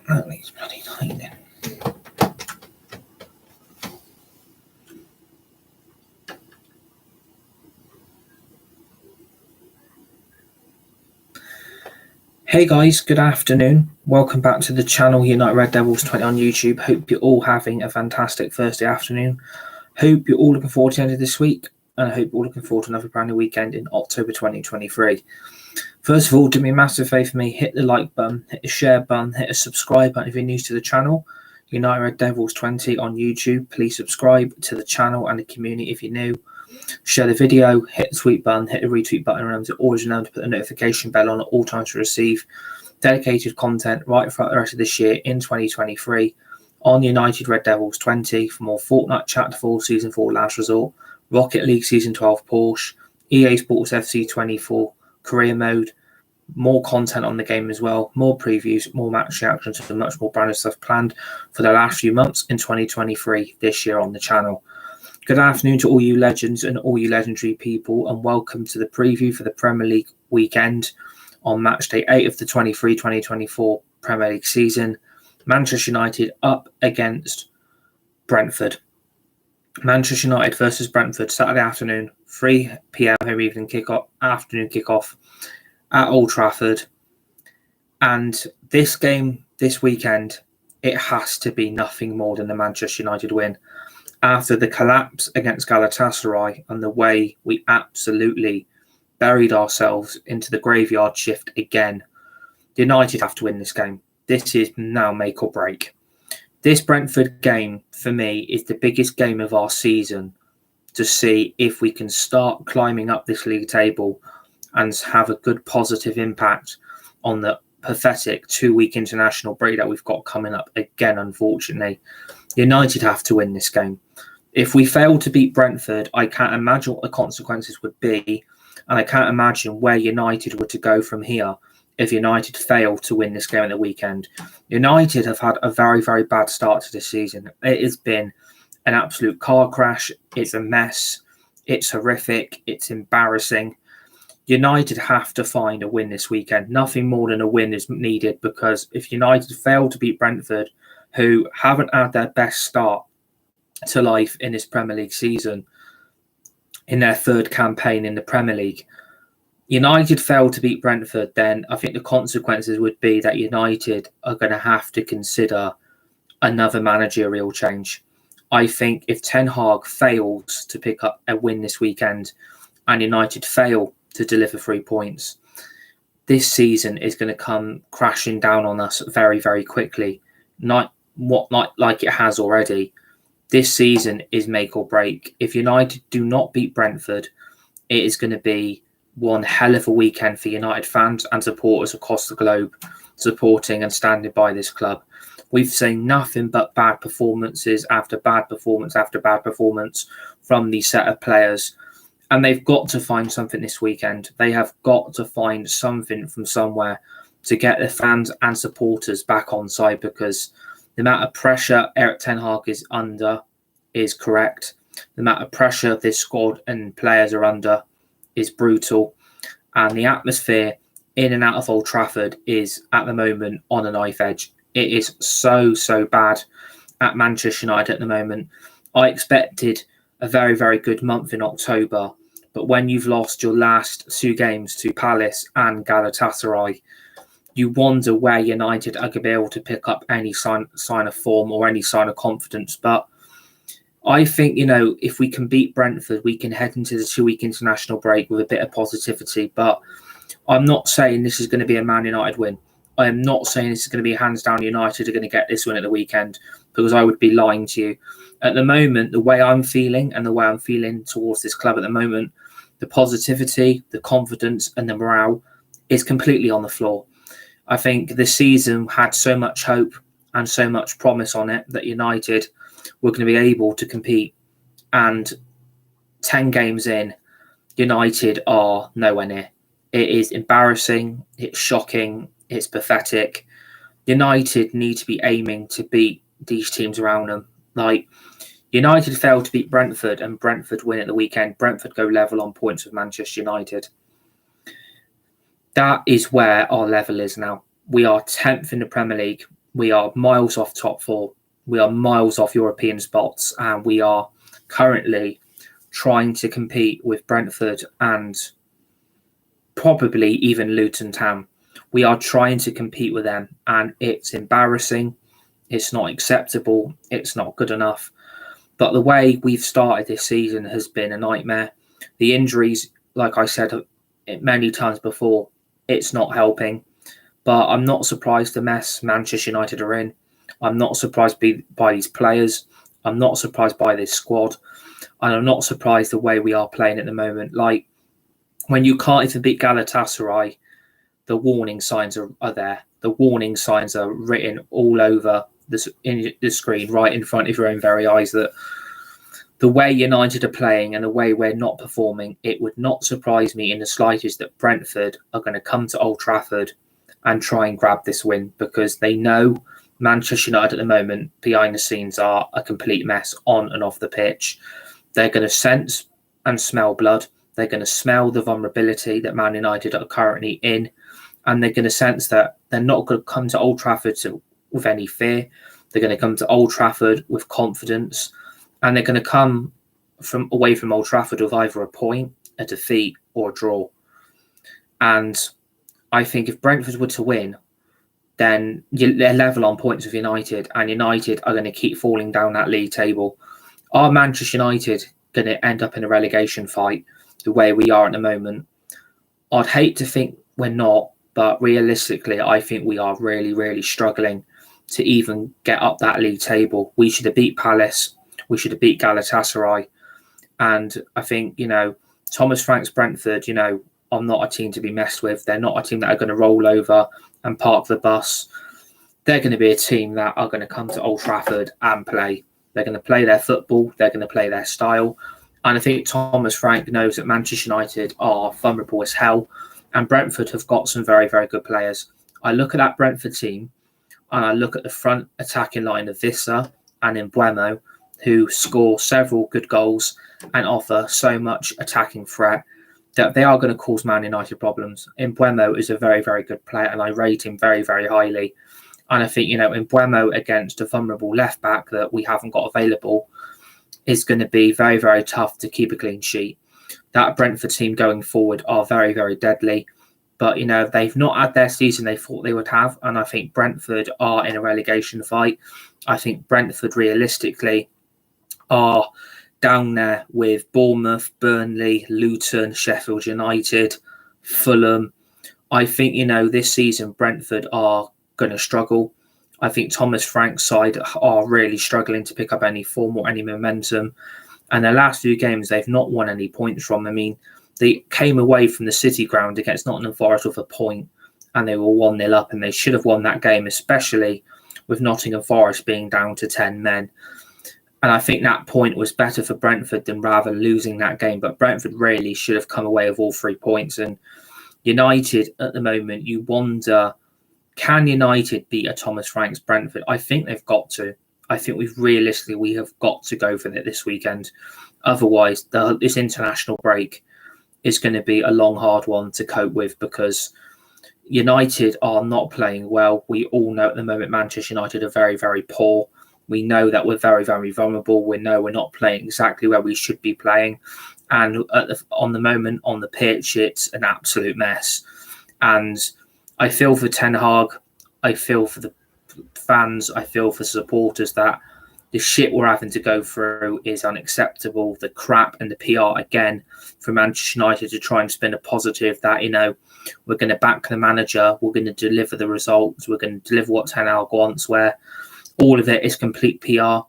That needs bloody tightening. Hey guys, good afternoon. Welcome back to the channel United Red Devils 20 on YouTube. Hope you're all having a fantastic Thursday afternoon. Hope you're all looking forward to the end of this week, and I hope you're all looking forward to another brand new weekend in October 2023. First of all, do me a massive favour for me, hit the like button, hit the share button, hit the subscribe button if you're new to the channel. United Red Devils 20 on YouTube. Please subscribe to the channel and the community if you're new. Share the video, hit the tweet button, hit the retweet button, remember to always remember to put the notification bell on at all times to receive dedicated content right throughout the rest of this year in 2023 on United Red Devils 20 for more Fortnite Chapter 4 Season 4 Last Resort, Rocket League Season 12 Porsche, EA Sports FC 24 Career Mode, more content on the game as well, more previews, more match reactions, and much more brand new stuff planned for the last few months in 2023 this year on the channel. Good afternoon to all you legends and all you legendary people, and welcome to the preview for the Premier League weekend on match day 8 of the 23-2024 Premier League season. Manchester United up against Brentford. Manchester United versus Brentford, Saturday afternoon, 3 p.m. home evening kickoff, afternoon kickoff at Old Trafford. And this game this weekend, it has to be nothing more than the Manchester United win. After the collapse against Galatasaray and the way we absolutely buried ourselves into the graveyard shift again, United have to win this game. This is now make or break. This Brentford game, for me, is the biggest game of our season to see if we can start climbing up this league table and have a good positive impact on the pathetic 2-week international break that we've got coming up again, unfortunately. United have to win this game. If we fail to beat Brentford, I can't imagine what the consequences would be, and I can't imagine where United were to go from here if United fail to win this game at the weekend. United have had a very, very bad start to this season. It has been an absolute car crash. It's a mess. It's horrific. It's embarrassing. United have to find a win this weekend. Nothing more than a win is needed, because if United fail to beat Brentford, who haven't had their best start to life in this Premier League season, in their third campaign in the Premier League, United fail to beat Brentford, then I think the consequences would be that United are going to have to consider another managerial change. I think if Ten Hag fails to pick up a win this weekend and United fail to deliver 3 points, this season is going to come crashing down on us very, very quickly. Not like it has already. This season is make or break. If United do not beat Brentford, it is going to be one hell of a weekend for United fans and supporters across the globe supporting and standing by this club. We've seen nothing but bad performances after bad performance after bad performance from these set of players. And they've got to find something this weekend. They have got to find something from somewhere to get the fans and supporters back on side, because the amount of pressure Erik Ten Hag is under is correct. The amount of pressure this squad and players are under is brutal. And the atmosphere in and out of Old Trafford is, at the moment, on a knife edge. It is so, so bad at Manchester United at the moment. I expected a very, very good month in October. But when you've lost your last 2 games to Palace and Galatasaray, you wonder where United are going to be able to pick up any sign of form or any sign of confidence. But I think, if we can beat Brentford, we can head into the 2-week international break with a bit of positivity. But I'm not saying this is going to be a Man United win. I am not saying this is going to be hands down United are going to get this win at the weekend, because I would be lying to you. At the moment, the way I'm feeling and the way I'm feeling towards this club at the moment, the positivity, the confidence and the morale is completely on the floor. I think the season had so much hope and so much promise on it that United were going to be able to compete. And 10 games in, United are nowhere near. It is embarrassing. It's shocking. It's pathetic. United need to be aiming to beat these teams around them. Like, United failed to beat Brentford and Brentford win at the weekend. Brentford go level on points with Manchester United. That is where our level is now. We are 10th in the Premier League. We are miles off top four. We are miles off European spots, and we are currently trying to compete with Brentford and probably even Luton Town. We are trying to compete with them, and it's embarrassing. It's not acceptable. It's not good enough. But the way we've started this season has been a nightmare. The injuries, like I said many times before, it's not helping. But I'm not surprised the mess Manchester United are in. I'm not surprised by these players. I'm not surprised by this squad. And I'm not surprised the way we are playing at the moment. Like, when you can't even beat Galatasaray, the warning signs are there. The warning signs are written all over the screen, right in front of your own very eyes, that the way United are playing and the way we're not performing, it would not surprise me in the slightest that Brentford are going to come to Old Trafford and try and grab this win, because they know Manchester United at the moment, behind the scenes, are a complete mess on and off the pitch. They're going to sense and smell blood. They're going to smell the vulnerability that Man United are currently in. And they're going to sense that they're not going to come to Old Trafford with any fear. They're going to come to Old Trafford with confidence. And they're going to come away from Old Trafford with either a point, a defeat, or a draw. And I think if Brentford were to win, then they're level on points with United, and United are going to keep falling down that league table. Are Manchester United going to end up in a relegation fight the way we are at the moment? I'd hate to think we're not, but realistically, I think we are really, really struggling to even get up that league table. We should have beat Palace. We should have beat Galatasaray. And I think, Thomas Frank's Brentford, are not a team to be messed with. They're not a team that are going to roll over and park the bus. They're going to be a team that are going to come to Old Trafford and play. They're going to play their football. They're going to play their style. And I think Thomas Frank knows that Manchester United are vulnerable as hell. And Brentford have got some very, very good players. I look at that Brentford team and I look at the front attacking line of Vissa and Mbeumo, who score several good goals and offer so much attacking threat that they are going to cause Man United problems. Mbeumo is a very, very good player, and I rate him very, very highly. And I think, Mbeumo against a vulnerable left-back that we haven't got available is going to be very, very tough to keep a clean sheet. That Brentford team going forward are very, very deadly. But, they've not had their season they thought they would have. And I think Brentford are in a relegation fight. I think Brentford realistically are down there with Bournemouth, Burnley, Luton, Sheffield United, Fulham. I think, this season Brentford are going to struggle. I think Thomas Frank's side are really struggling to pick up any form or any momentum. And their last few games, they've not won any points from. I mean, they came away from the City ground against Nottingham Forest with a point, and they were 1-0 up, and they should have won that game, especially with Nottingham Forest being down to 10 men. And I think that point was better for Brentford than rather losing that game. But Brentford really should have come away with all 3 points. And United, at the moment, you wonder, can United beat a Thomas Frank's Brentford? I think they've got to. I think we have got to go for it this weekend. Otherwise, this international break is going to be a long, hard one to cope with, because United are not playing well. We all know at the moment Manchester United are very, very poor. We know that we're very, very vulnerable. We know we're not playing exactly where we should be playing. And on the moment, on the pitch, it's an absolute mess. And I feel for Ten Hag. I feel for the fans. I feel for supporters that the shit we're having to go through is unacceptable. The crap and the PR, again, for Manchester United to try and spin a positive that, we're going to back the manager. We're going to deliver the results. We're going to deliver what Ten Hag wants, where all of it is complete PR.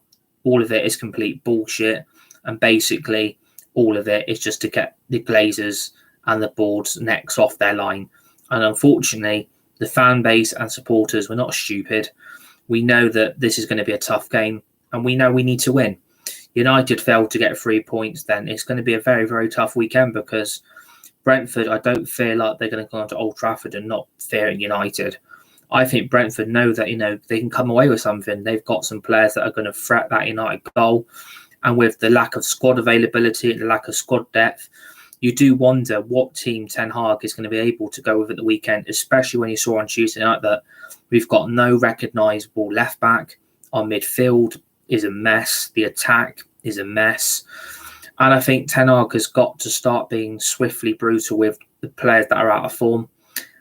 All of it is complete bullshit. And basically, all of it is just to get the Glazers and the board's necks off their line. And unfortunately, the fan base and supporters were not stupid. We know that this is going to be a tough game, and we know we need to win. United failed to get 3 points, then it's going to be a very, very tough weekend, because Brentford, I don't feel like they're going to go on to Old Trafford and not fearing United. I think Brentford know that, they can come away with something. They've got some players that are going to threat that United goal. And with the lack of squad availability and the lack of squad depth, you do wonder what team Ten Hag is going to be able to go with at the weekend, especially when you saw on Tuesday night that we've got no recognisable left back. Our midfield is a mess. The attack is a mess. And I think Ten Hag has got to start being swiftly brutal with the players that are out of form.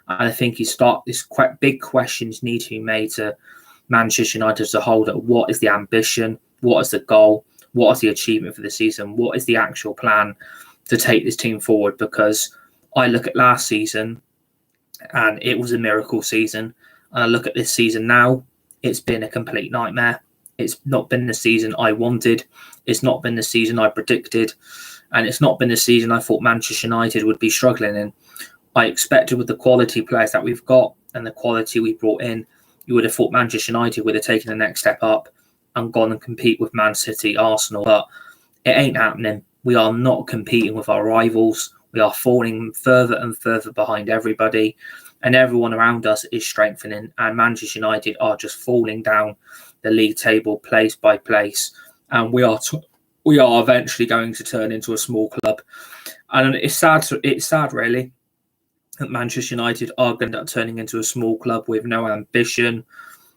And I think these quite big questions need to be made to Manchester United as a whole. That what is the ambition? What is the goal? What is the achievement for the season? What is the actual plan to take this team forward? Because I look at last season and it was a miracle season. And I look at this season now, it's been a complete nightmare. It's not been the season I wanted. It's not been the season I predicted. And it's not been the season I thought Manchester United would be struggling in. I expected with the quality players that we've got and the quality we brought in, you would have thought Manchester United would have taken the next step up and gone and compete with Man City, Arsenal. But it ain't happening. We are not competing with our rivals. We are falling further and further behind everybody. And everyone around us is strengthening. And Manchester United are just falling down the league table place by place. And we are eventually going to turn into a small club. And it's sad, really, that Manchester United are going to end up turning into a small club with no ambition,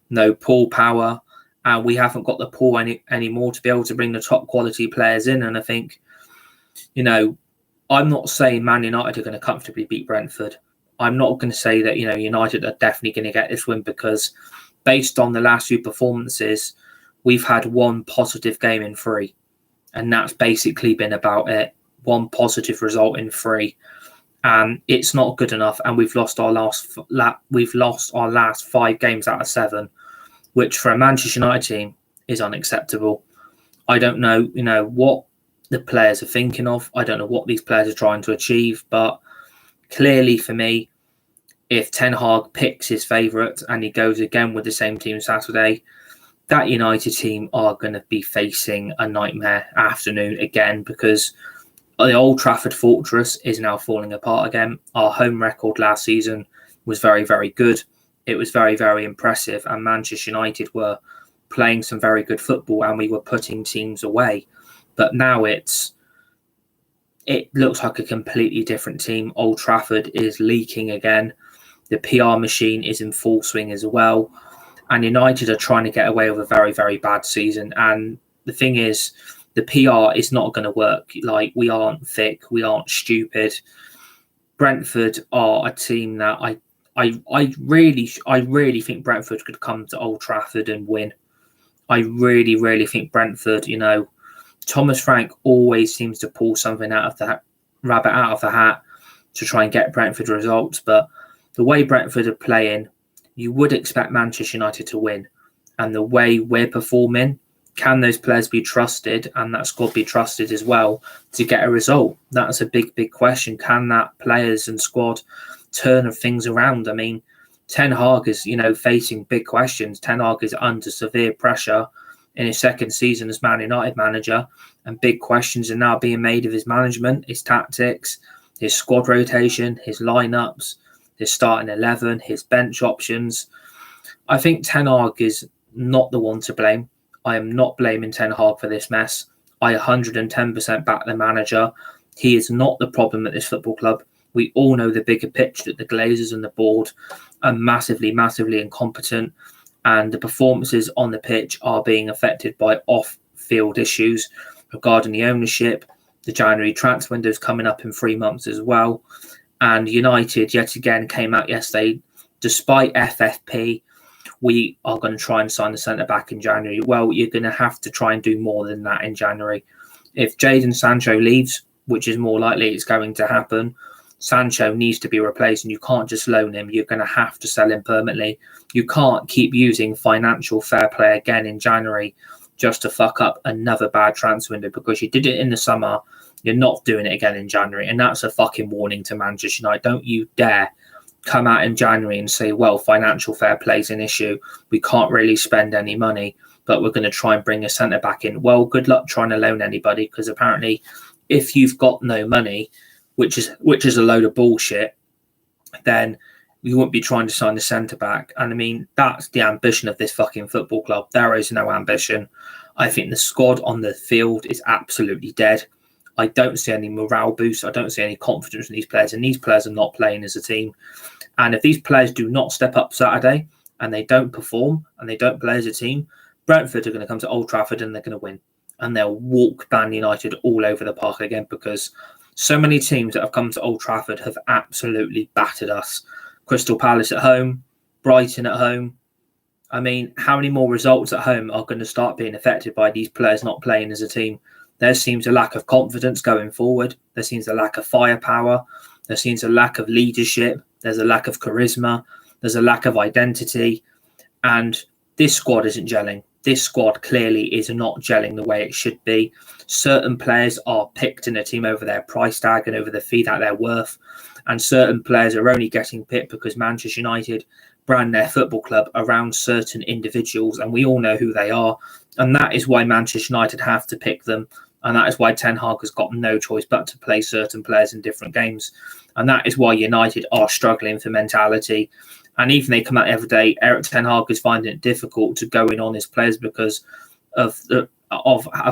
no pull power, and we haven't got the pull anymore to be able to bring the top quality players in. And I think, I'm not saying Man United are going to comfortably beat Brentford. I'm not going to say that, United are definitely going to get this win, because based on the last few performances, we've had one positive game in 3. And that's basically been about it. One positive result in 3. And it's not good enough. And we've lost our last 5 games out of 7, which for a Manchester United team is unacceptable. I don't know, what the players are thinking of. I don't know what these players are trying to achieve. But clearly for me, if Ten Hag picks his favourite and he goes again with the same team Saturday, that United team are going to be facing a nightmare afternoon again, because the Old Trafford fortress is now falling apart again. Our home record last season was very, very good. It was very, very impressive. And Manchester United were playing some very good football and we were putting teams away. But now it looks like a completely different team. Old Trafford is leaking again. The PR machine is in full swing as well. And United are trying to get away with a very, very bad season. And the thing is, the PR is not going to work. Like, we aren't thick. We aren't stupid. Brentford are a team that I really think Brentford could come to Old Trafford and win. I really, really think Brentford, Thomas Frank always seems to pull something rabbit out of the hat to try and get Brentford results. But the way Brentford are playing, you would expect Manchester United to win. And the way we're performing, can those players be trusted and that squad be trusted as well to get a result? That's a big, big question. Can that players and squad turn things around? I mean, Ten Hag is, facing big questions. Ten Hag is under severe pressure in his second season as Man United manager, and big questions are now being made of his management, his tactics, his squad rotation, his lineups, his starting 11, his bench options. I think Ten Hag is not the one to blame. I am not blaming Ten Hag for this mess. I 110% back the manager. He is not the problem at this football club. We all know the bigger picture, that the Glazers and the board are massively, massively incompetent, and the performances on the pitch are being affected by off-field issues regarding the ownership. The January transfer window is coming up in 3 months as well. And United, yet again, came out yesterday, despite FFP, we are going to try and sign the centre-back in January. Well, you're going to have to try and do more than that in January. If Jadon Sancho leaves, which is more likely it's going to happen, Sancho needs to be replaced, and you can't just loan him. You're going to have to sell him permanently. You can't keep using financial fair play again in January just to fuck up another bad transfer window, because you did it in the summer. You're not doing it again in January. And that's a fucking warning to Manchester United. Don't you dare come out in January and say, well, financial fair play is an issue. We can't really spend any money, but we're going to try and bring a centre-back in. Well, good luck trying to loan anybody, because apparently if you've got no money, which is a load of bullshit, then you wouldn't be trying to sign a centre-back. And I mean, that's the ambition of this fucking football club. There is no ambition. I think the squad on the field is absolutely dead. I don't see any morale boost. I don't see any confidence in these players, and these players are not playing as a team. And if these players do not step up Saturday and they don't perform and they don't play as a team, Brentford are going to come to Old Trafford and they're going to win. And they'll walk Man United all over the park again, because so many teams that have come to Old Trafford have absolutely battered us. Crystal Palace at home, Brighton at home. I mean, how many more results at home are going to start being affected by these players not playing as a team? There seems a lack of confidence going forward. There seems a lack of firepower. There seems a lack of leadership. There's a lack of charisma. There's a lack of identity. And this squad isn't gelling. This squad clearly is not gelling the way it should be. Certain players are picked in a team over their price tag and over the fee that they're worth. And certain players are only getting picked because Manchester United brand their football club around certain individuals. And we all know who they are. And that is why Manchester United have to pick them. And that is why Ten Hag has got no choice but to play certain players in different games. And that is why United are struggling for mentality. And even they come out every day, Eric Ten Hag is finding it difficult to go in on his players because of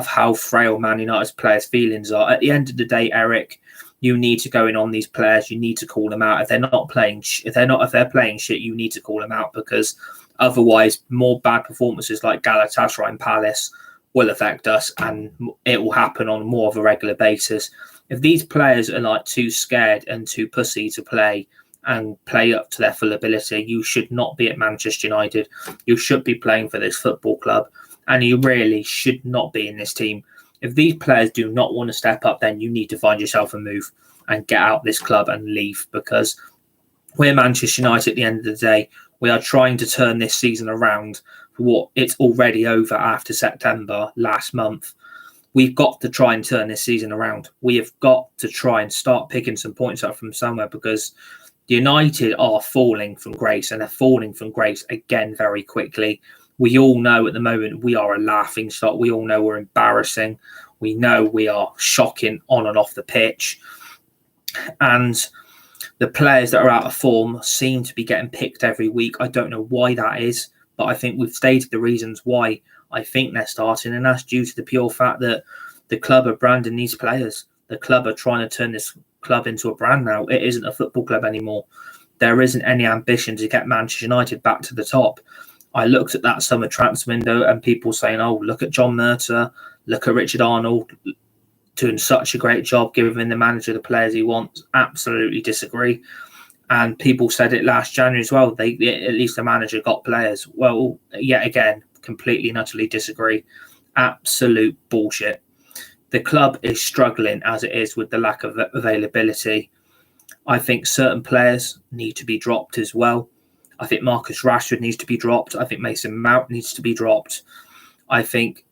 how frail Man United's players' feelings are. At the end of the day, Eric, you need to go in on these players. You need to call them out. If they're playing shit, you need to call them out, because otherwise, more bad performances like Galatasaray and Palace will affect us, and it will happen on more of a regular basis. If these players are like too scared and too pussy to play and play up to their full ability, you should not be at Manchester United. You should be playing for this football club, and you really should not be in this team. If these players do not want to step up, then you need to find yourself a move and get out this club and leave, because we're Manchester United at the end of the day. We are trying to turn this season around. What it's already over after September last month. We've got to try and turn this season around. We have got to try and start picking some points up from somewhere, because United are falling from grace, and they're falling from grace again very quickly. We all know at the moment we are a laughing stock. We all know we're embarrassing. We know we are shocking on and off the pitch. And the players that are out of form seem to be getting picked every week. I don't know why that is, but I think we've stated the reasons why I think they're starting, and that's due to the pure fact that the club are branding these players. The club are trying to turn this club into a brand now. It isn't a football club anymore. There isn't any ambition to get Manchester United back to the top. I looked at that summer transfer window and people saying, oh, look at John Murtaugh, look at Richard Arnold doing such a great job, giving the manager the players he wants. Absolutely disagree. And people said it last January as well. At least the manager got players. Well, yet again, completely and utterly disagree. Absolute bullshit. The club is struggling as it is with the lack of availability. I think certain players need to be dropped as well. I think Marcus Rashford needs to be dropped. I think Mason Mount needs to be dropped. I think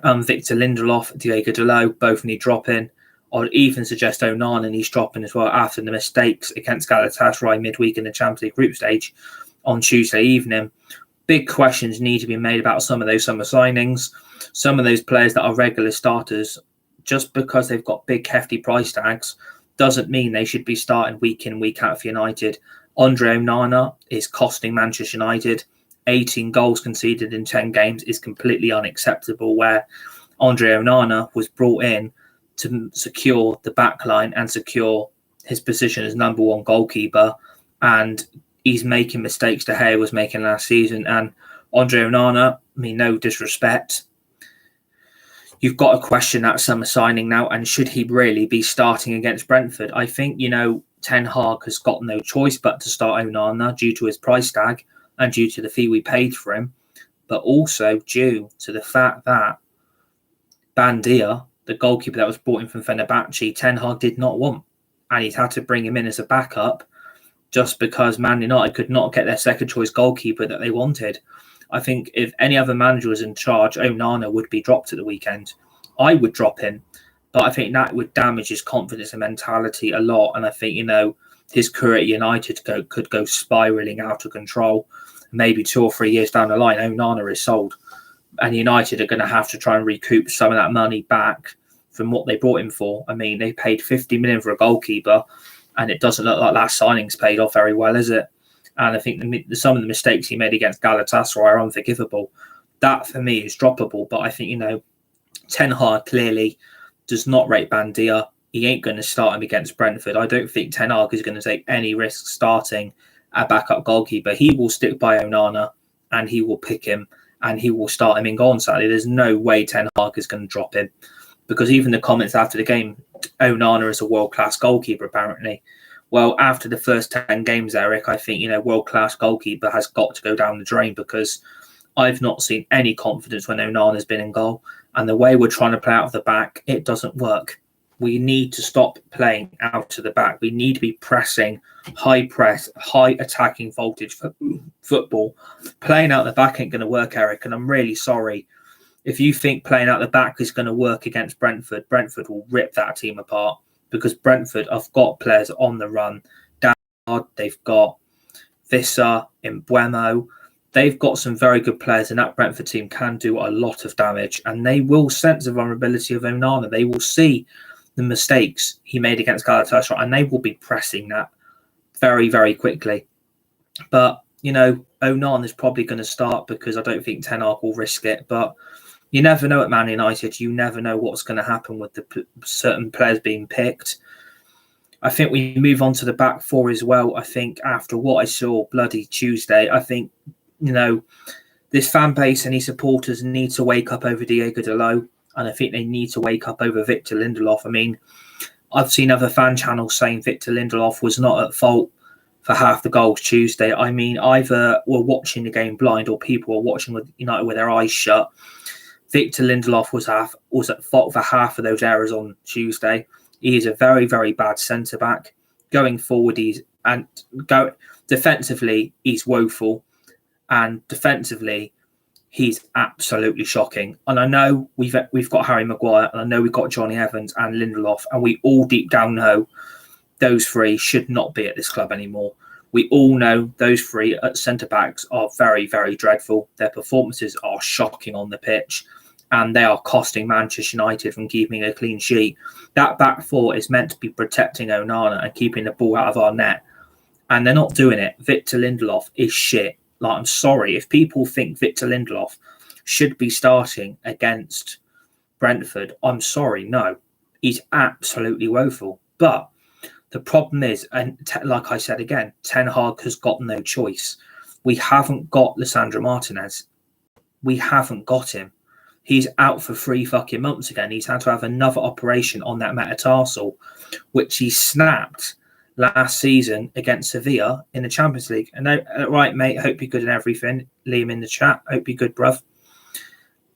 Victor Lindelof, Diego Dalot both need dropping. I'd even suggest Onana needs dropping as well after the mistakes against Galatasaray midweek in the Champions League group stage on Tuesday evening. Big questions need to be made about some of those summer signings. Some of those players that are regular starters, just because they've got big hefty price tags, doesn't mean they should be starting week in, week out for United. Andre Onana is costing Manchester United. 18 goals conceded in 10 games is completely unacceptable, where Andre Onana was brought in to secure the back line and secure his position as number one goalkeeper, and he's making mistakes De Gea was making last season. And Andre Onana, I mean, no disrespect, you've got to question that summer signing now, and should he really be starting against Brentford? I think, Ten Hag has got no choice but to start Onana due to his price tag and due to the fee we paid for him, but also due to the fact that Bandia, the goalkeeper that was brought in from Fenerbahce, Ten Hag did not want, and he's had to bring him in as a backup just because Man United could not get their second choice goalkeeper that they wanted. I think if any other manager was in charge, Onana would be dropped at the weekend. I would drop him, but I think that would damage his confidence and mentality a lot. And I think, his career at United could go spiralling out of control. Maybe 2 or 3 years down the line, Onana is sold. And United are going to have to try and recoup some of that money back from what they brought him for. I mean, they paid 50 million for a goalkeeper, and it doesn't look like that signing's paid off very well, is it? And I think some of the mistakes he made against Galatasaray are unforgivable. That, for me, is droppable. But I think, Ten Hag clearly does not rate Bandia. He ain't going to start him against Brentford. I don't think Ten Hag is going to take any risk starting a backup goalkeeper. He will stick by Onana and he will pick him and he will start him in goal on Saturday. There's no way Ten Hag is going to drop him, because even the comments after the game, Onana is a world-class goalkeeper, apparently. Well, after the first 10 games, Eric, I think, world-class goalkeeper has got to go down the drain, because I've not seen any confidence when Onana's been in goal. And the way we're trying to play out of the back, it doesn't work. We need to stop playing out to the back. We need to be pressing, high press, high attacking voltage football. Playing out the back ain't going to work, Eric, and I'm really sorry. If you think playing out the back is going to work against Brentford, Brentford will rip that team apart, because Brentford have got players on the run. They've got Vissa, Mbuemo. They've got some very good players, and that Brentford team can do a lot of damage, and they will sense the vulnerability of Onana. They will see the mistakes he made against Galatasaray, and they will be pressing that very, very quickly. But, Onana is probably going to start, because I don't think Ten Hag will risk it. But you never know at Man United. You never know what's going to happen with the certain players being picked. I think we move on to the back four as well. I think after what I saw bloody Tuesday, I think, this fan base and his supporters need to wake up over Diego Dalot, and I think they need to wake up over Victor Lindelof. I mean, I've seen other fan channels saying Victor Lindelof was not at fault for half the goals Tuesday. I mean, either we're watching the game blind or people are watching with United with their eyes shut. Victor Lindelof was at fault for half of those errors on Tuesday. He is a very, very bad centre-back. Going forward, defensively, he's woeful. And defensively, he's absolutely shocking. And I know we've got Harry Maguire, and I know we've got Johnny Evans and Lindelof, and we all deep down know those three should not be at this club anymore. We all know those three at centre-backs are very, very dreadful. Their performances are shocking on the pitch, and they are costing Manchester United from keeping a clean sheet. That back four is meant to be protecting Onana and keeping the ball out of our net, and they're not doing it. Victor Lindelof is shit. Like, I'm sorry, if people think Victor Lindelof should be starting against Brentford, I'm sorry, no. He's absolutely woeful. But the problem is, and like I said again, Ten Hag has got no choice. We haven't got Lisandro Martinez. We haven't got him. He's out for 3 fucking months again. He's had to have another operation on that metatarsal, which he snapped last season against Sevilla in the Champions League. And right, mate, hope you're good and everything. Liam in the chat, hope you're good, bruv.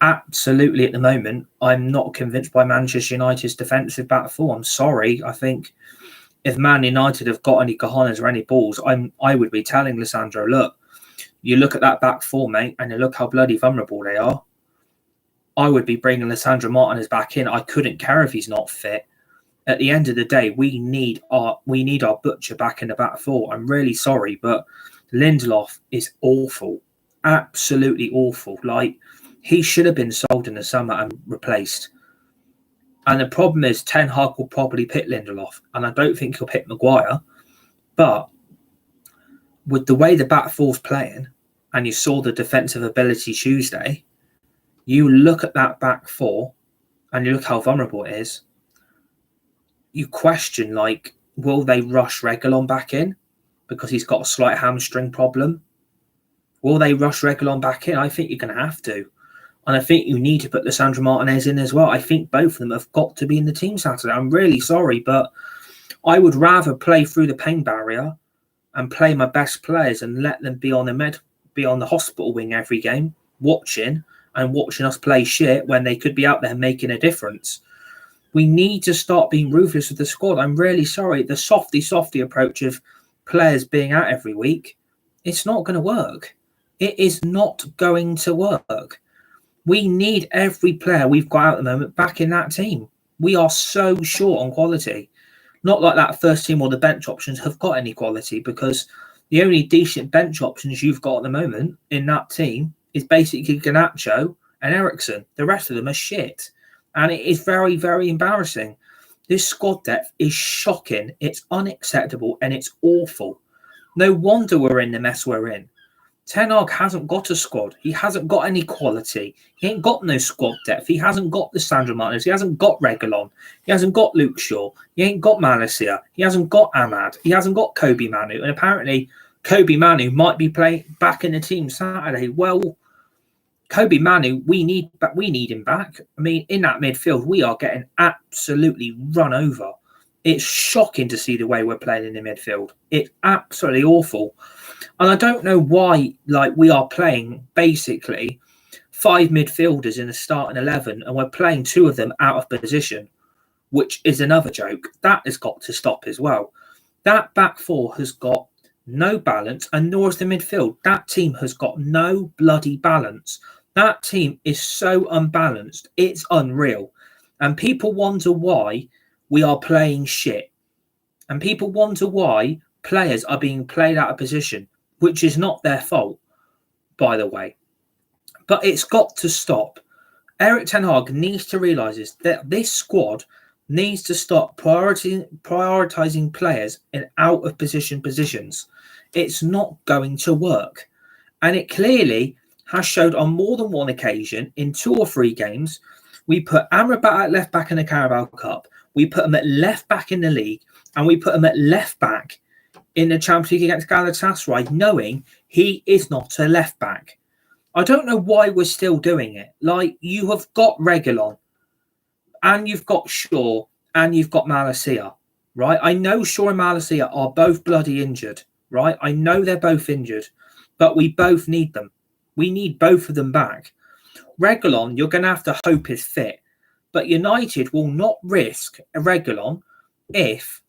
Absolutely, at the moment, I'm not convinced by Manchester United's defensive back four. I'm sorry. I think if Man United have got any cojones or any balls, I would be telling Lisandro, look, you look at that back four, mate, and you look how bloody vulnerable they are. I would be bringing Lisandro Martinez back in. I couldn't care if he's not fit. At the end of the day, we need our butcher back in the back four. I'm really sorry, but Lindelof is awful, absolutely awful. Like, he should have been sold in the summer and replaced. And the problem is, Ten Hag will probably pick Lindelof, and I don't think he'll pick Maguire. But with the way the back four's playing, and you saw the defensive ability Tuesday, you look at that back four, and you look how vulnerable it is. You question, like, will they rush Reguilon back in because he's got a slight hamstring problem? Will they rush Reguilon back in? I think you're going to have to. And I think you need to put Lisandro Martinez in as well. I think both of them have got to be in the team Saturday. I'm really sorry, but I would rather play through the pain barrier and play my best players and let them be on the hospital wing every game, watching us play shit when they could be out there making a difference. We need to start being ruthless with the squad. I'm really sorry. The softy approach of players being out every week, it's not going to work. It is not going to work. We need every player we've got out at the moment back in that team. We are so short on quality. Not like that first team or the bench options have got any quality, because the only decent bench options you've got at the moment in that team is basically Garnacho and Eriksen. The rest of them are shit. And it is very, very embarrassing. This squad depth is shocking. It's unacceptable and it's awful. No wonder we're in the mess we're in. Ten Hag hasn't got a squad. He hasn't got any quality. He ain't got no squad depth. He hasn't got the Sandro Martinez. He hasn't got Reguilon. He hasn't got Luke Shaw. He ain't got Malacia. He hasn't got Ahmad. He hasn't got Kobe Manu. And apparently, Kobe Manu might be playing back in the team Saturday. Well, Kobe Manu, we need him back. I mean, in that midfield, we are getting absolutely run over. It's shocking to see the way we're playing in the midfield. It's absolutely awful. And I don't know why, we are playing basically 5 midfielders in the starting 11 and we're playing 2 of them out of position, which is another joke. That has got to stop as well. That back 4 has got no balance, and nor is the midfield. That team has got no bloody balance. That team is so unbalanced. It's unreal. And people wonder why we are playing shit. And people wonder why players are being played out of position, which is not their fault, by the way. But it's got to stop. Erik ten Hag needs to realise that this squad needs to stop prioritising players in out-of-position positions. It's not going to work. And it clearly has showed on more than one occasion in 2 or 3 games. We put Amrabat at left-back in the Carabao Cup. We put him at left-back in the league. And we put him at left-back in the Champions League against Galatasaray, knowing he is not a left-back. I don't know why we're still doing it. You have got Reguilon, and you've got Shaw, and you've got Malacia, right? I know Shaw and Malacia are both bloody injured, right? I know they're both injured, but we both need them. We need both of them back. Reguilon, you're going to have to hope is fit, but United will not risk a Reguilon if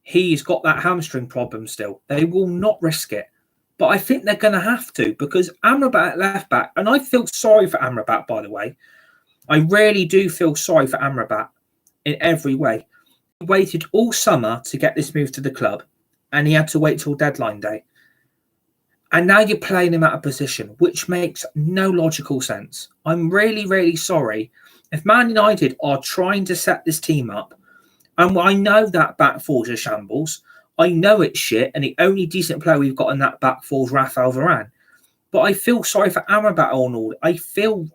he's got that hamstring problem still. They will not risk it. But I think they're going to have to, because Amrabat at left back, and I feel sorry for Amrabat, by the way. I really do feel sorry for Amrabat in every way. He waited all summer to get this move to the club, and he had to wait till deadline day. And now you're playing him out of position, which makes no logical sense. I'm really, really sorry. If Man United are trying to set this team up, and I know that back 4's a shambles, I know it's shit, and the only decent player we've got in that back 4 is Rafael Varane. But I feel sorry for Amrabat all in all. I feel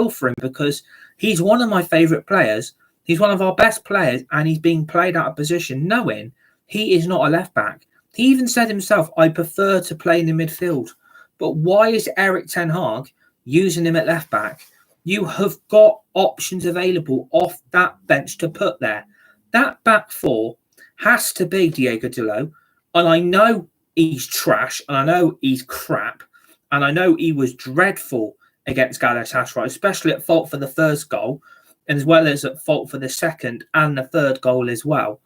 for him because he's one of my favourite players. He's one of our best players, and he's being played out of position, knowing he is not a left back. He even said himself, I prefer to play in the midfield. But why is Erik ten Hag using him at left back? You have got options available off that bench to put there. That back 4 has to be Diego Dalot. And I know he's trash, and I know he's crap, and I know he was dreadful against Galatasaray, especially at fault for the first goal, as well as at fault for the second and the third goal as well.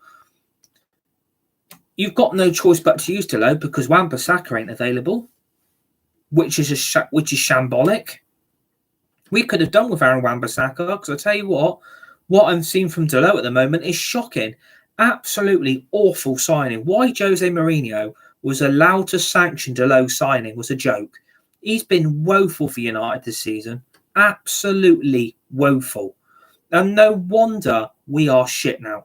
You've got no choice but to use Dalot because Wan-Bissaka ain't available, which is shambolic. We could have done with Aaron Wan-Bissaka, because I tell you what I'm seeing from Dalot at the moment is shocking. Absolutely awful signing. Why Jose Mourinho was allowed to sanction Dalot signing was a joke. He's been woeful for United this season. Absolutely woeful. And no wonder we are shit now.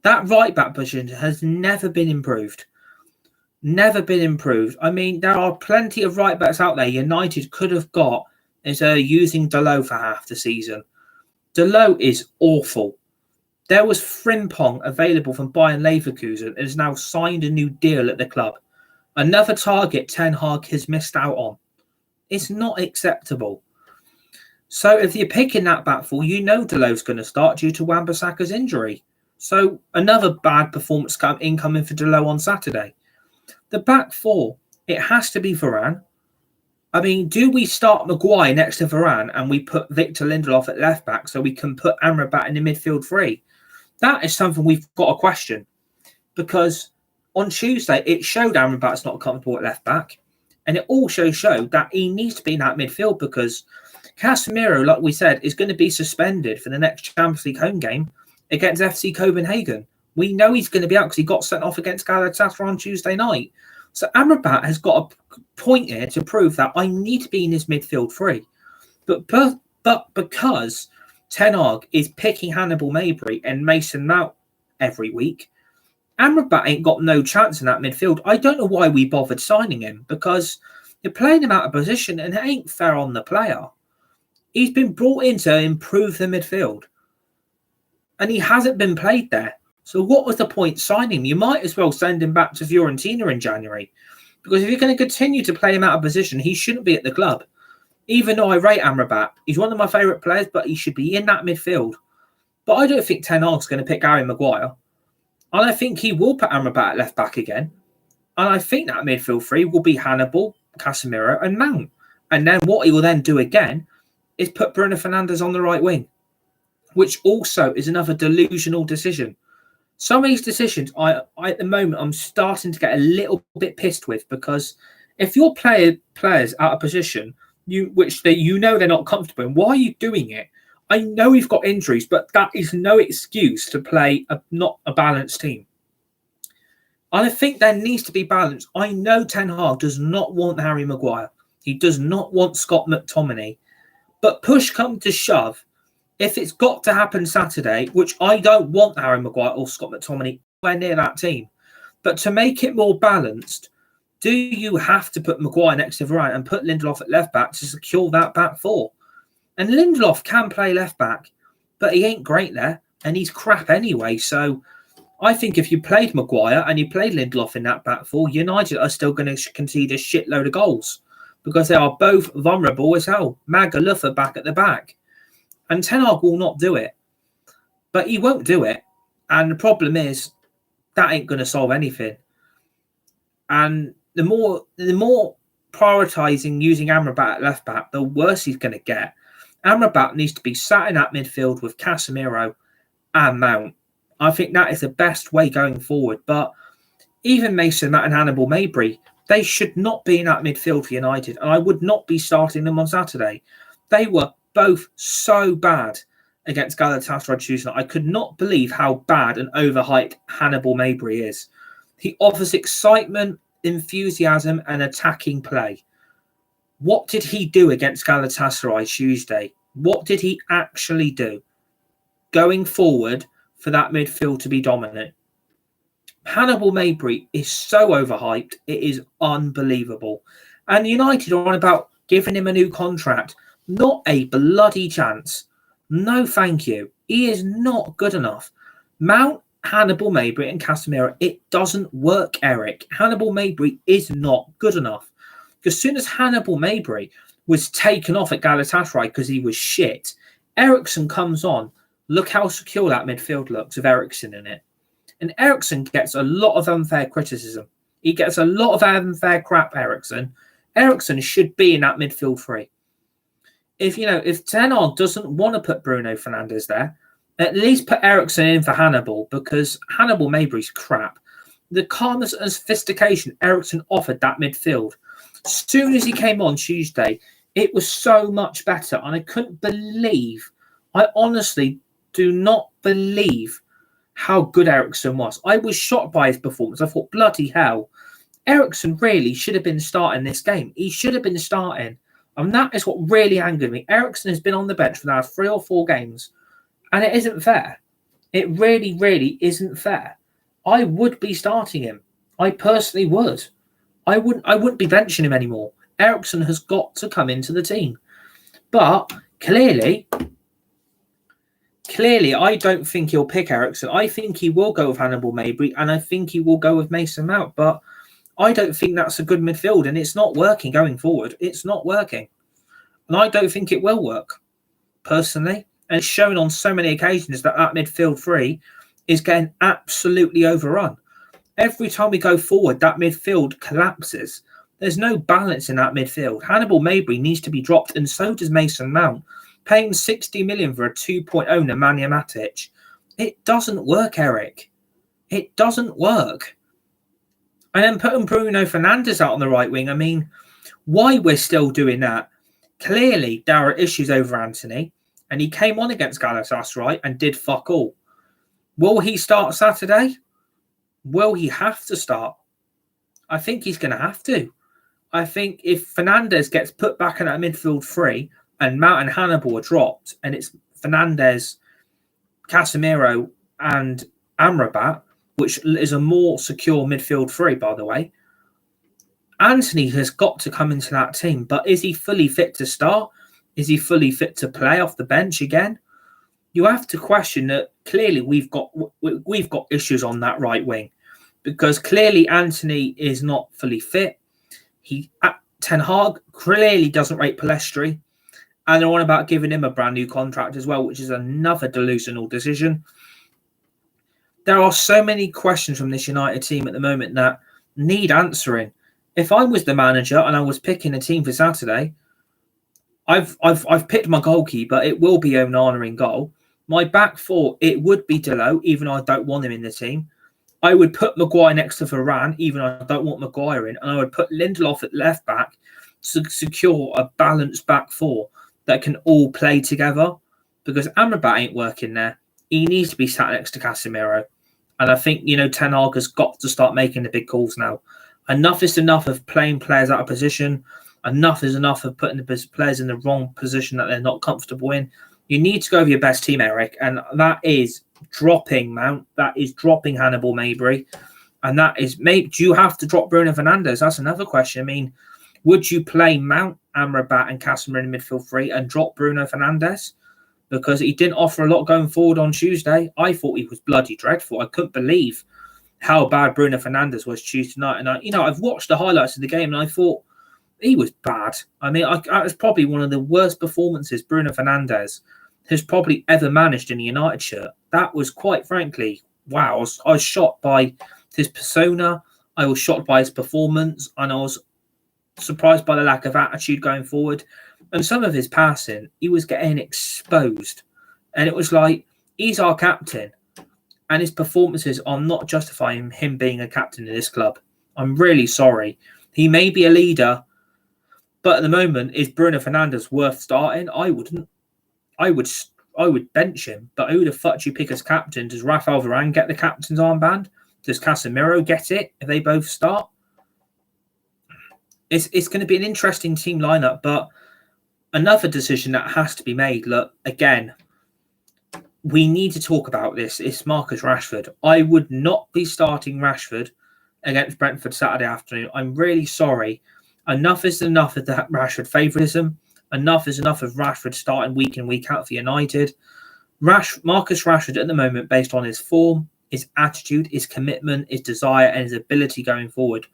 That right-back position has never been improved. Never been improved. I mean, there are plenty of right-backs out there United could have got as using Dalot for half the season. Dalot is awful. There was Frimpong available from Bayern Leverkusen and has now signed a new deal at the club. Another target Ten Hag has missed out on. It's not acceptable. So if you're picking that back 4, you know Dalot's going to start due to Wan-Bissaka's injury. So another bad performance incoming for Dalot on Saturday. The back 4, it has to be Varane. I mean, do we start Maguire next to Varane and we put Victor Lindelof at left back so we can put Amrabat in the midfield 3? That is something we've got to question, because on Tuesday it showed Amrabat's not comfortable at left back, and it also showed that he needs to be in that midfield because Casemiro, like we said, is going to be suspended for the next Champions League home game against FC Copenhagen. We know he's going to be out because he got sent off against Galatasaray on Tuesday night. So Amrabat has got a point here to prove that I need to be in this midfield 3. But because Ten Hag is picking Hannibal Mabry and Mason Mount every week, Amrabat ain't got no chance in that midfield. I don't know why we bothered signing him, because You're playing him out of position, and it ain't fair on the player. He's been brought in to improve the midfield, and he hasn't been played there. So what was the point signing him? You might as well send him back to Fiorentina in January, because if you're going to continue to play him out of position, he shouldn't be at the club. Even though I rate Amrabat, he's one of my favourite players, but he should be in that midfield. But I don't think Ten Hag's going to pick Harry Maguire. And I think he will put Amrabat at left back again. And I think that midfield three will be Hannibal, Casemiro and Mount. And then what he will then do again is put Bruno Fernandes on the right wing, which also is another delusional decision. Some of these decisions, I at the moment, I'm starting to get a little bit pissed with, because if your players out of position, they're not comfortable in, why are you doing it? I know we've got injuries, but that is no excuse to play not a balanced team. And I think there needs to be balance. I know Ten Hag does not want Harry Maguire. He does not want Scott McTominay. But push come to shove, if it's got to happen Saturday, which I don't want Harry Maguire or Scott McTominay anywhere near that team, but to make it more balanced, do you have to put Maguire next to Varane and put Lindelof at left back to secure that back four? And Lindelof can play left back, but he ain't great there, and he's crap anyway. So I think if you played Maguire and you played Lindelof in that back four, United are still going to concede a shitload of goals, because they are both vulnerable as hell. Magaluffa back at the back. And Ten Hag will not do it. But he won't do it. And the problem is, that ain't going to solve anything. And the more prioritising using Amrabat at left back, the worse he's going to get. Amrabat needs to be sat in that midfield with Casemiro and Mount. I think that is the best way going forward. But even Mason Mount and Hannibal Mabry, they should not be in that midfield for United. And I would not be starting them on Saturday. They were both so bad against Galatasaray Tuesday night. I could not believe how bad and overhyped Hannibal Mabry is. He offers excitement, enthusiasm and attacking play. What did he do against Galatasaray Tuesday? What did he actually do going forward for that midfield to be dominant? Hannibal Mabry is so overhyped, it is unbelievable. And United are on about giving him a new contract. Not a bloody chance. No, thank you. He is not good enough. Mount, Hannibal Mabry and Casemiro, it doesn't work, Eric. Hannibal Mabry is not good enough. Because as soon as Hannibal Mabry was taken off at Galatasaray because he was shit, Eriksen comes on. Look how secure that midfield looks with Eriksen in it. And Eriksen gets a lot of unfair criticism. He gets a lot of unfair crap, Eriksen. Eriksen should be in that midfield three. If Ten Hag doesn't want to put Bruno Fernandes there, at least put Eriksen in for Hannibal, because Hannibal Mabry's crap. The calmness and sophistication Eriksen offered that midfield. As soon as he came on Tuesday, it was so much better. And I honestly do not believe how good Eriksen was. I was shocked by his performance. I thought, bloody hell, Eriksen really should have been starting this game. He should have been starting. And that is what really angered me. Eriksen has been on the bench for the last 3 or 4 games. And it isn't fair. It really, really isn't fair. I would be starting him. I personally would. I wouldn't be benching him anymore. Eriksen has got to come into the team. But clearly, I don't think he'll pick Eriksen. I think he will go with Hannibal Mabry, and I think he will go with Mason Mount. But I don't think that's a good midfield, and it's not working going forward. It's not working. And I don't think it will work, personally. And it's shown on so many occasions that midfield three is getting absolutely overrun. Every time we go forward, that midfield collapses. There's no balance in that midfield. Hannibal Mabry needs to be dropped, and so does Mason Mount. Paying 60 million for a 2.0 Nemanja Matic. It doesn't work, Eric. It doesn't work. And then putting Bruno Fernandes out on the right wing, I mean, why we're still doing that? Clearly, there are issues over Anthony, and he came on against Galatasaray and did fuck all. Will he start Saturday? Will he have to start? I think he's going to have to. I think if Fernandes gets put back in that midfield three and Mount and Hannibal are dropped, and it's Fernandes, Casemiro and Amrabat, which is a more secure midfield three, by the way, Anthony has got to come into that team, but is he fully fit to start? Is he fully fit to play off the bench again? You have to question that. Clearly we've got issues on that right wing, because clearly Anthony is not fully fit. Ten Hag clearly doesn't rate Pellistri, and they're on about giving him a brand new contract as well, which is another delusional decision. There are so many questions from this United team at the moment that need answering. If I was the manager and I was picking a team for Saturday, I've picked my goalkeeper. It will be Onana in goal. My back four, it would be Delo, even though I don't want him in the team. I would put Maguire next to Varane, even though I don't want Maguire in. And I would put Lindelof at left back to secure a balanced back four that can all play together. Because Amrabat ain't working there. He needs to be sat next to Casemiro. And I think, Ten Hag has got to start making the big calls now. Enough is enough of playing players out of position. Enough is enough of putting the players in the wrong position that they're not comfortable in. You need to go with your best team, Eric. And that is dropping Mount. That is dropping Hannibal Mabry. And that is, maybe, do you have to drop Bruno Fernandes? That's another question. I mean, would you play Mount, Amrabat and Casemiro in midfield three and drop Bruno Fernandes? Because he didn't offer a lot going forward on Tuesday. I thought he was bloody dreadful. I couldn't believe how bad Bruno Fernandes was Tuesday night. And I've watched the highlights of the game and I thought he was bad. I mean, that was probably one of the worst performances Bruno Fernandes has probably ever managed in a United shirt. That was, quite frankly, wow. I was shocked by his persona. I was shocked by his performance, and I was surprised by the lack of attitude going forward. And some of his passing, he was getting exposed. And it was like, he's our captain. And his performances are not justifying him being a captain in this club. I'm really sorry. He may be a leader, but at the moment, is Bruno Fernandes worth starting? I wouldn't. I would bench him, but who the fuck do you pick as captain? Does Rafael Varane get the captain's armband? Does Casemiro get it if they both start? It's going to be an interesting team lineup, but another decision that has to be made. Look, again, we need to talk about this. It's Marcus Rashford. I would not be starting Rashford against Brentford Saturday afternoon. I'm really sorry. Enough is enough of that Rashford favouritism. Enough is enough of Rashford starting week in, week out for United. Marcus Rashford at the moment, based on his form, his attitude, his commitment, his desire and his ability going forward,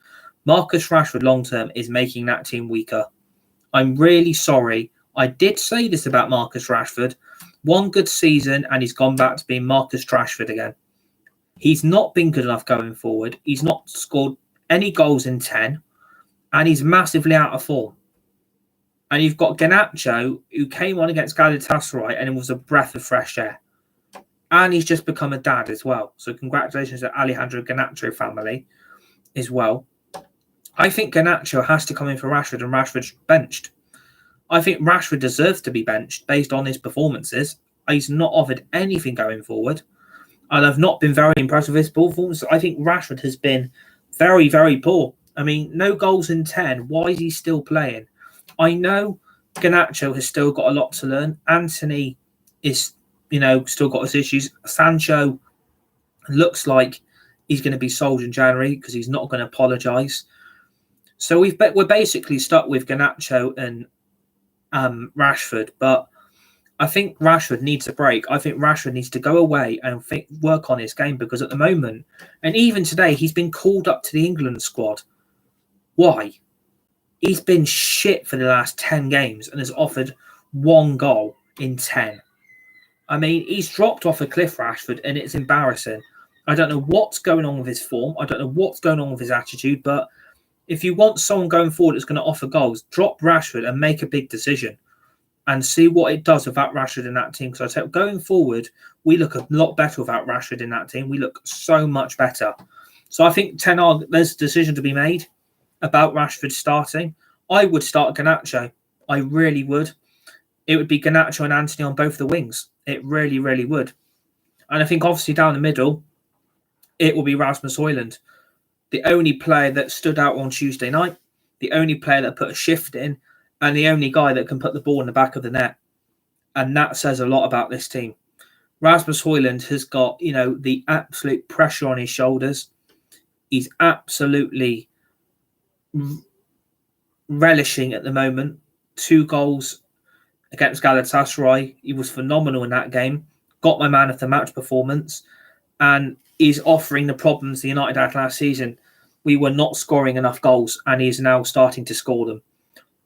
Marcus Rashford long-term is making that team weaker. I'm really sorry. I did say this about Marcus Rashford. One good season and he's gone back to being Marcus Rashford again. He's not been good enough going forward. He's not scored any goals in 10 and he's massively out of form. And you've got Garnacho, who came on against Galatasaray and it was a breath of fresh air. And he's just become a dad as well. So congratulations to Alejandro Garnacho family as well. I think Garnacho has to come in for Rashford and Rashford's benched. I think Rashford deserves to be benched based on his performances. He's not offered anything going forward. And I've not been very impressed with his performance. I think Rashford has been very, very poor. I mean, no goals in 10. Why is he still playing? I know Garnacho has still got a lot to learn. Anthony is, still got his issues. Sancho looks like he's going to be sold in January because he's not going to apologise. So we're basically stuck with Garnacho and Rashford. But I think Rashford needs a break. I think Rashford needs to go away and work on his game because at the moment, and even today, he's been called up to the England squad. Why? He's been shit for the last 10 games and has offered 1 goal in 10. I mean, he's dropped off a cliff, Rashford, and it's embarrassing. I don't know what's going on with his form. I don't know what's going on with his attitude, but if you want someone going forward that's going to offer goals, drop Rashford and make a big decision and see what it does without Rashford in that team. Because I tell you, going forward, we look a lot better without Rashford in that team. We look so much better. So I think Ten Hag, there's a decision to be made about Rashford starting. I would start Garnacho. I really would. It would be Garnacho and Anthony on both the wings. It really, really would. And I think obviously down the middle, it will be Rasmus Højlund. The only player that stood out on Tuesday night, the only player that put a shift in, and the only guy that can put the ball in the back of the net. And that says a lot about this team. Rasmus Højlund has got, the absolute pressure on his shoulders. He's absolutely relishing at the moment. 2 goals against Galatasaray. He was phenomenal in that game. Got my man of the match performance, and is offering the problems the United had last season. We were not scoring enough goals, and he is now starting to score them.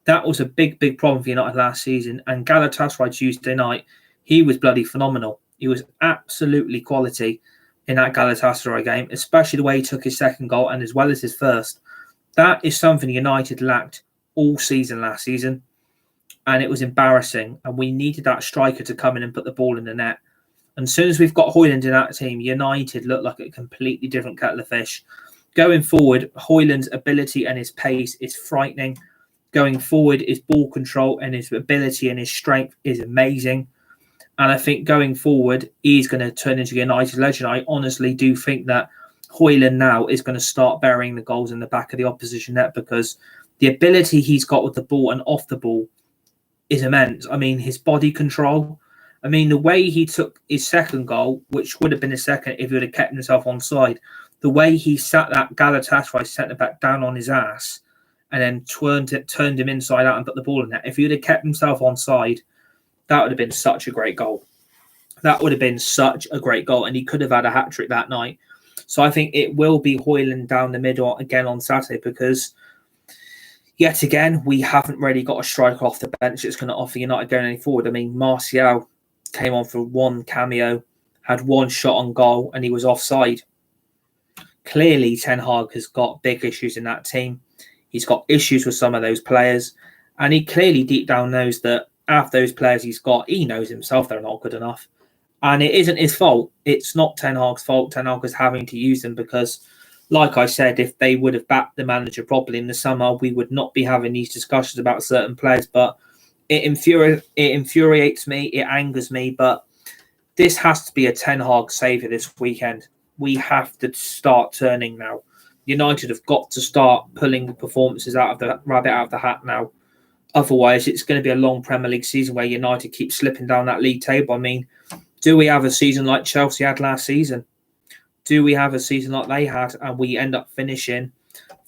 That was a big, big problem for United last season. And Galatasaray Tuesday night, he was bloody phenomenal. He was absolutely quality in that Galatasaray game, especially the way he took his second goal and as well as his first. That is something United lacked all season last season, and it was embarrassing. And we needed that striker to come in and put the ball in the net. And as soon as we've got Højlund in that team, United look like a completely different kettle of fish. Going forward, Højlund's ability and his pace is frightening. Going forward, his ball control and his ability and his strength is amazing. And I think going forward, he's going to turn into a United legend. I honestly do think that Højlund now is going to start burying the goals in the back of the opposition net, because the ability he's got with the ball and off the ball is immense. I mean, his body control. I mean, the way he took his second goal, which would have been a second if he would have kept himself onside, the way he sat that Galatasaray centre back down on his ass and then turned him inside out and put the ball in there. If he would have kept himself onside, that would have been such a great goal. That would have been such a great goal, and he could have had a hat-trick that night. So I think it will be Højlund down the middle again on Saturday, because yet again, we haven't really got a striker off the bench that's going to offer United going any forward. I mean, Martial came on for one cameo, had one shot on goal, and he was offside. Clearly, Ten Hag has got big issues in that team. He's got issues with some of those players, and he clearly deep down knows that after those players he's got, he knows himself they're not good enough. And it isn't his fault. It's not Ten Hag's fault. Ten Hag is having to use them because, like I said, if they would have backed the manager properly in the summer, we would not be having these discussions about certain players. But it infuriates me. It angers me. But this has to be a Ten Hag saviour this weekend. We have to start turning now. United have got to start pulling the performances out of the rabbit out of the hat now. Otherwise, it's going to be a long Premier League season where United keep slipping down that league table. I mean, do we have a season like Chelsea had last season? Do we have a season like they had and we end up finishing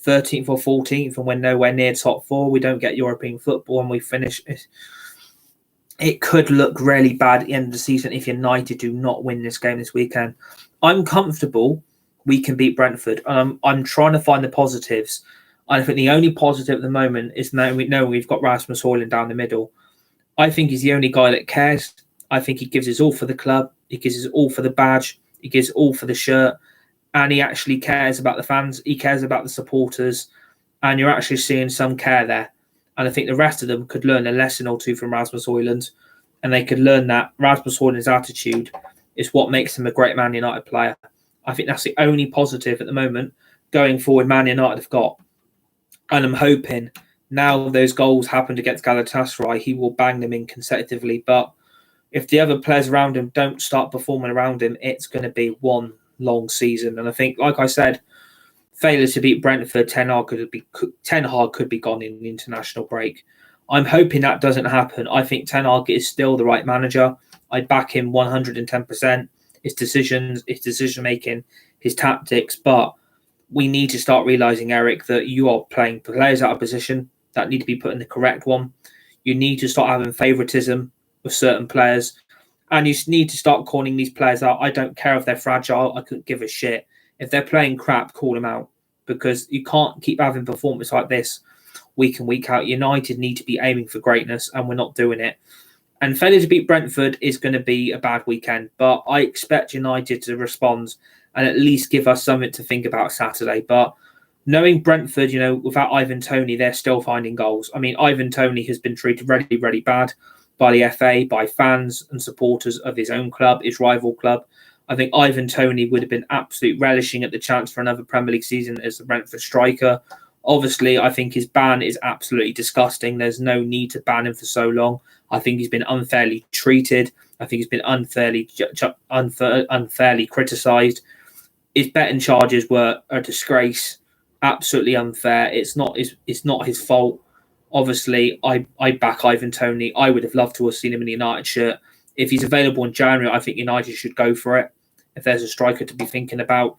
13th or 14th and we're nowhere near top 4? We don't get European football and we finish. It could look really bad at the end of the season if United do not win this game this weekend. I'm comfortable we can beat Brentford. I'm trying to find the positives. I think the only positive at the moment is now we've got Rasmus Højlund down the middle. I think he's the only guy that cares. I think he gives his all for the club. He gives his all for the badge. He gives all for the shirt. And he actually cares about the fans. He cares about the supporters. And you're actually seeing some care there. And I think the rest of them could learn a lesson or two from Rasmus Højlund. And they could learn that Rasmus Højlund's attitude is what makes him a great Man United player. I think that's the only positive at the moment going forward Man United have got. And I'm hoping now those goals happened against Galatasaray, he will bang them in consecutively. But if the other players around him don't start performing around him, it's going to be one long season. And I think, like I said, failure to beat Brentford, Ten Hag could be gone in the international break. I'm hoping that doesn't happen. I think Ten Hag is still the right manager. I back him 110%. His decisions, his decision-making, his tactics. But we need to start realising, Eric, that you are playing players out of position that need to be put in the correct one. You need to start having favouritism with certain players. And you need to start calling these players out. I don't care if they're fragile. I couldn't give a shit. If they're playing crap, call them out. Because you can't keep having performance like this week in, week out. United need to be aiming for greatness, and we're not doing it. And failure to beat Brentford is going to be a bad weekend. But I expect United to respond and at least give us something to think about Saturday. But knowing Brentford, without Ivan Toney, they're still finding goals. I mean, Ivan Toney has been treated really, really bad by the FA, by fans and supporters of his own club, his rival club. I think Ivan Toney would have been absolutely relishing at the chance for another Premier League season as the Brentford striker. Obviously, I think his ban is absolutely disgusting. There's no need to ban him for so long. I think he's been unfairly treated. I think he's been unfairly criticised. His betting charges were a disgrace, absolutely unfair. It's not his fault. Obviously, I back Ivan Toney. I would have loved to have seen him in the United shirt. If he's available in January, I think United should go for it. If there's a striker to be thinking about,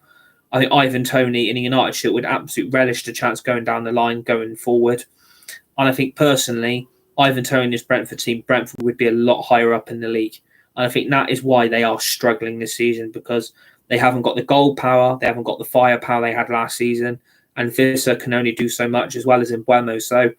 I think Ivan Toney in a United shirt would absolutely relish the chance going down the line, going forward. And I think personally, Ivan Toney's Brentford team, Brentford would be a lot higher up in the league. And I think that is why they are struggling this season, because they haven't got the goal power, they haven't got the firepower they had last season, and Vissa can only do so much, as well as Mbeumo. So,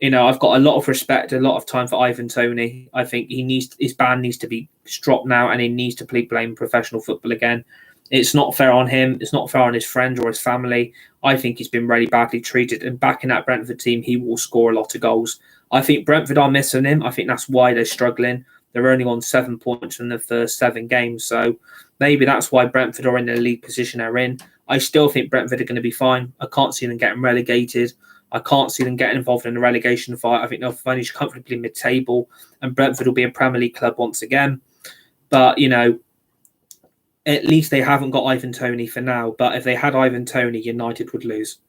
I've got a lot of respect, a lot of time for Ivan Toney. I think his ban needs to be dropped now, and he needs to play professional football again. It's not fair on him. It's not fair on his friends or his family. I think he's been really badly treated. And back in that Brentford team, he will score a lot of goals. I think Brentford are missing him. I think that's why they're struggling. They're only on 7 points from the first 7 games. So maybe that's why Brentford are in the league position they're in. I still think Brentford are going to be fine. I can't see them getting relegated. I can't see them getting involved in a relegation fight. I think they'll finish comfortably mid-table, and Brentford will be a Premier League club once again. But, at least they haven't got Ivan Toney for now. But if they had Ivan Toney, United would lose.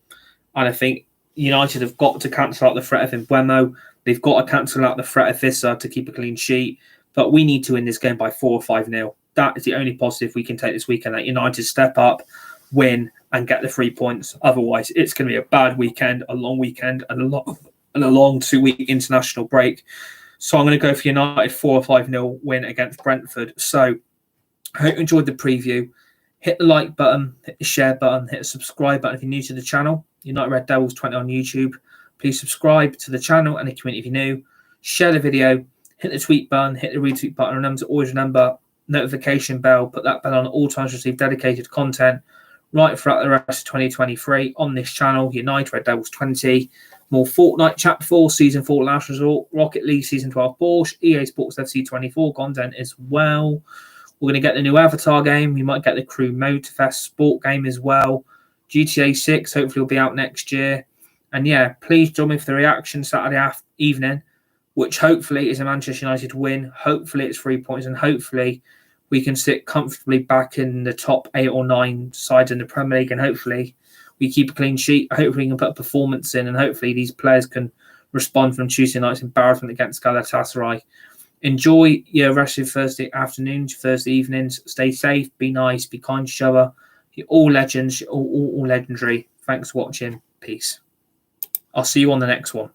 And I think United have got to cancel out the threat of Mbeumo. They've got to cancel out the threat of Vissa to keep a clean sheet. But we need to win this game by 4 or 5-0. That is the only positive we can take this weekend. That United step up, win, and get the 3 points. Otherwise, it's going to be a bad weekend, a long weekend, and a long 2-week international break. So I'm going to go for United 4 or 5-0 win against Brentford. So I hope you enjoyed the preview. Hit the like button, hit the share button, hit the subscribe button if you're new to the channel. United Red Devils 20 on YouTube. Please subscribe to the channel and the community if you're new. Share the video, hit the tweet button, hit the retweet button. Remember to always remember notification bell. Put that bell on all times to receive dedicated content right throughout the rest of 2023 on this channel. United Red Devils 20. More Fortnite Chapter 4, Season 4 Last Resort, Rocket League Season 12 Porsche, EA Sports FC 24 content as well. We're going to get the new Avatar game. We might get the Crew Motorfest sport game as well. GTA 6 hopefully will be out next year. And yeah, please join me for the reaction Saturday evening, which hopefully is a Manchester United win. Hopefully it's 3 points, and hopefully we can sit comfortably back in the top 8 or 9 sides in the Premier League, and hopefully we keep a clean sheet. Hopefully we can put a performance in, and hopefully these players can respond from Tuesday night's embarrassment against Galatasaray. Enjoy your rest of Thursday afternoons, Thursday evenings. Stay safe, be nice, be kind to each other. You're all legends, you're all legendary. Thanks for watching. Peace. I'll see you on the next one.